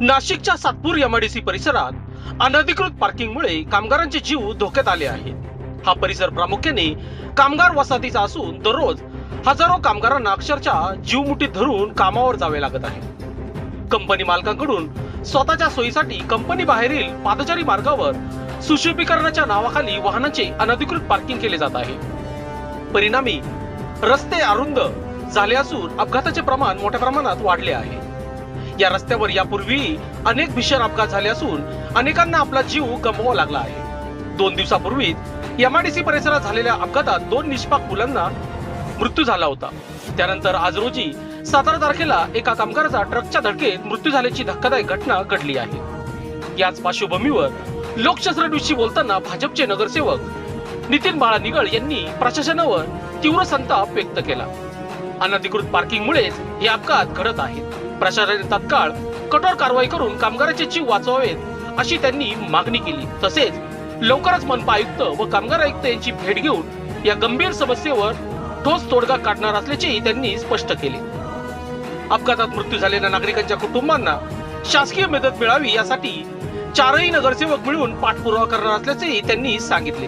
नाशिकच्या सातपूर एमआयडीसी परिसरात अनधिकृत पार्किंगमुळे कामगारांचे जीव धोक्यात आले आहेत। हा परिसर प्रामुख्याने कामगार वसाहतीचा असून दररोज हजारो कामगारांना अक्षरशः जीव मुठीत धरून कामावर जावे लागत आहे। कंपनी मालकांकडून स्वतःच्या सोयीसाठी कंपनी बाहेरील पादचारी मार्गावर सुशोभीकरणाच्या नावाखाली वाहनांचे अनधिकृत पार्किंग केले जात आहे। परिणामी रस्ते अरुंद झाले असून अपघाताचे प्रमाण मोठ्या प्रमाणात वाढले आहे। या रस्त्यावर यापूर्वी अनेक भीषण अपघात झाले असून अनेकांना आपला जीव गमवावा लागला आहे। 2 दिवसापूर्वीच एमआयडीसी परिसरात झालेल्या अपघातात 2 निष्पाप मुलांना मृत्यू झाला होता। त्यानंतर आज रोजी 17 तारखेला एका कामगाराचा ट्रकच्या धडकेत मृत्यू झाल्याची धक्कादायक घटना घडली आहे। याच पार्श्वभूमीवर लोकशास्त्रविषयी बोलताना भाजपचे नगरसेवक नितीन बाळा निगळ यांनी प्रशासनावर तीव्र संताप व्यक्त केला। अनधिकृत पार्किंगमुळेच हे अपघात घडत आहेत। प्रशासनाने तात्काळ कठोर कारवाई करून कामगारांचे जीव वाचवावेत अशी त्यांनी मागणी केली। तसेच लवकरच मनपा आयुक्त व कामगार आयुक्त यांची भेट घेऊन या गंभीर समस्येवर ठोस तोडगा काढणार असल्याचेही त्यांनी स्पष्ट केले। अपघातात मृत्यू झालेल्या नागरिकांच्या कुटुंबांना शासकीय मदत मिळावी यासाठी 4ही नगरसेवक मिळून पाठपुरावा करणार असल्याचेही त्यांनी सांगितले।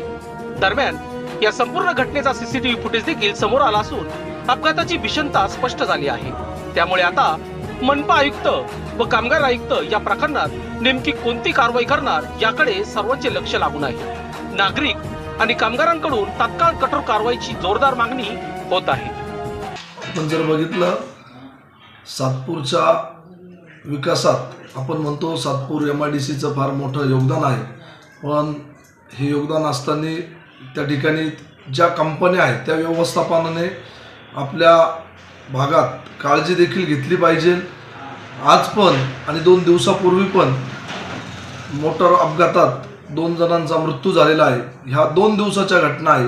दरम्यान या संपूर्ण घटनेचा सीसीटीव्ही फुटेज देखील समोर आला असून अपघाताची भीषणता स्पष्ट झाली आहे। त्यामुळे आता मनपा आयुक्त व कामगार आयुक्त या प्रकरणात नेमकी कोणती कारवाई करणार याकडे सर्वांचे लक्ष लागून आहे। नागरिक आणि कामगारांकडून तात्काळ कठोर कारवाईची जोरदार मागणी होत आहे। आपण जर बघितलं सातपूरच्या विकासात आपण म्हणतो सातपूर एमआयडीसीचं फार मोठं योगदान आहे, पण हे योगदान असताना त्या ठिकाणी ज्या कंपन्या आहेत त्या व्यवस्थापनाने आपल्या भागात काळजी देखील घेतली पाहिजे। आज पण आणि 2 दिवसापूर्वी पण मोटार अपघातात 2 जणांचा मृत्यू झालेला आहे। ह्या 2 दिवसाच्या घटना आहे।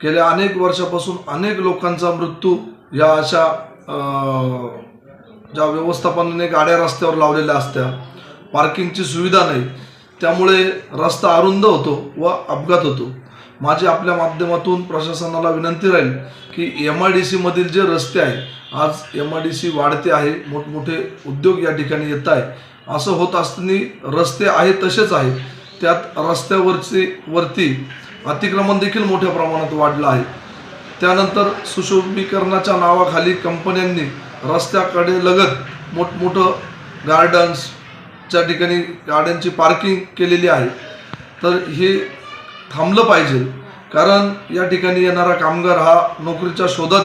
गेल्या अनेक वर्षापासून अनेक लोकांचा मृत्यू या अशा ज्या व्यवस्थापनाने गाड्या रस्त्यावर लावलेल्या असत्या, पार्किंगची सुविधा नाही, त्यामुळे रस्ता अरुंद होतो व अपघात होतो। माझी आपल्या माध्यमातून प्रशासनाला विनंती राहील की एमआयडीसी मधील जे रस्ते आहे, आज एमआयडीसी वाढते आहे, मोठमोठे उद्योग या ठिकाणी येत आहे, असं होत असताना रस्ते आहे तसेच आहे, त्यात रस्त्यावरती अतिक्रमण देखील मोठ्या प्रमाणात वाढलं आहे। त्यानंतर सुशोभीकरणाच्या नावाखाली कंपन्यांनी रस्त्याकडे लगत मोठमोठं गार्डन्सच्या ठिकाणी गाड्यांची पार्किंग केलेली आहे। तर हे थांबलं पाहिजे, कारण या ठिकाणी येणारा कामगार हा नोकरीच्या शोधात